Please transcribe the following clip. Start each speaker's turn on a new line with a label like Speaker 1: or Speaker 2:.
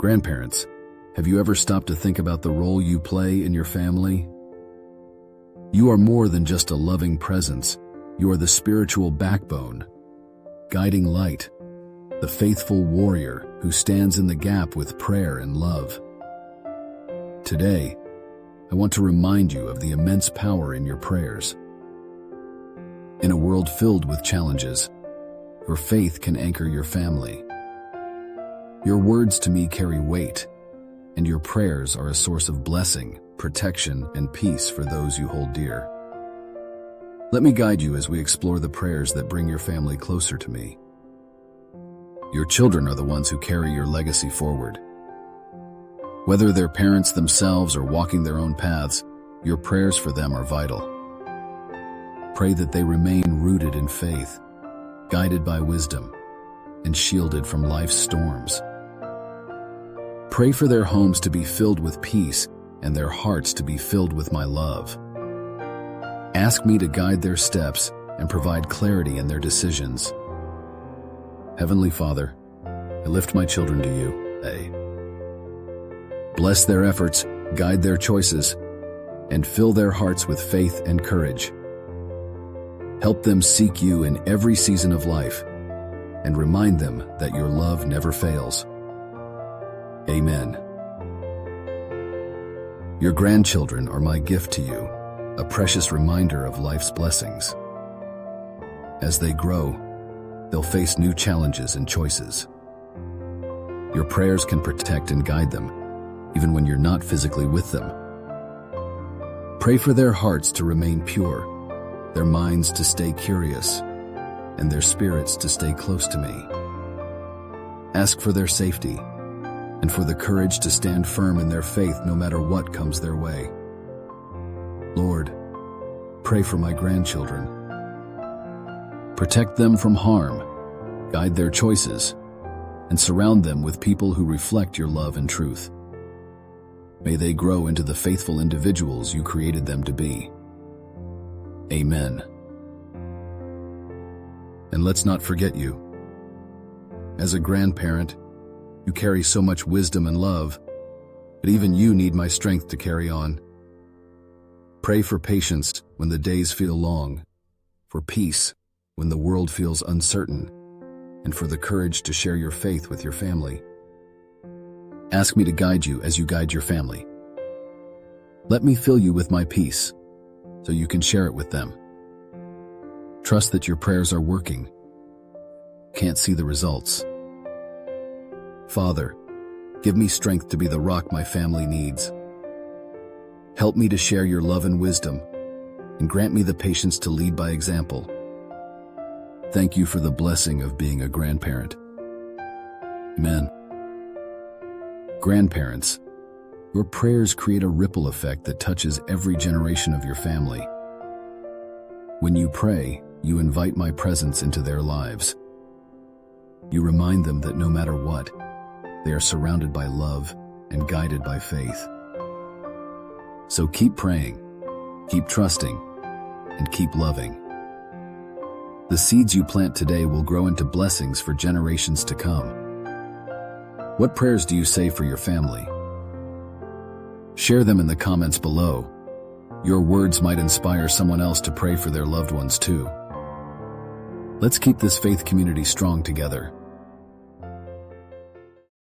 Speaker 1: Grandparents, have you ever stopped to think about the role you play in your family? You are more than just a loving presence. You are the spiritual backbone, guiding light, the faithful warrior who stands in the gap with prayer and love. Today, I want to remind you of the immense power in your prayers. In a world filled with challenges, your faith can anchor your family. Your words to me carry weight, and your prayers are a source of blessing, protection, and peace for those you hold dear. Let me guide you as we explore the prayers that bring your family closer to me. Your children are the ones who carry your legacy forward. Whether they're parents themselves or walking their own paths, your prayers for them are vital. Pray that they remain rooted in faith, guided by wisdom, and shielded from life's storms. Pray for their homes to be filled with peace and their hearts to be filled with my love. Ask me to guide their steps and provide clarity in their decisions. Heavenly Father, I lift my children to you. Bless their efforts, guide their choices, and fill their hearts with faith and courage. Help them seek you in every season of life, and remind them that your love never fails. Amen. Your grandchildren are my gift to you, a precious reminder of life's blessings. As they grow, they'll face new challenges and choices. Your prayers can protect and guide them, even when you're not physically with them. Pray for their hearts to remain pure, their minds to stay curious, and their spirits to stay close to me. Ask for their safety, and for the courage to stand firm in their faith no matter what comes their way. Lord, pray for my grandchildren. Protect them from harm, guide their choices, and surround them with people who reflect your love and truth. May they grow into the faithful individuals you created them to be. Amen. And let's not forget you. As a grandparent, you carry so much wisdom and love, but even you need my strength to carry on. Pray for patience when the days feel long, for peace when the world feels uncertain, and for the courage to share your faith with your family. Ask me to guide you as you guide your family. Let me fill you with my peace, so you can share it with them. Trust that your prayers are working. Can't see the results. Father, give me strength to be the rock my family needs. Help me to share your love and wisdom, and grant me the patience to lead by example. Thank you for the blessing of being a grandparent. Amen. Grandparents, your prayers create a ripple effect that touches every generation of your family. When you pray, you invite my presence into their lives. You remind them that no matter what, they are surrounded by love and guided by faith. So keep praying, keep trusting, and keep loving. The seeds you plant today will grow into blessings for generations to come. What prayers do you say for your family? Share them in the comments below. Your words might inspire someone else to pray for their loved ones too. Let's keep this faith community strong together.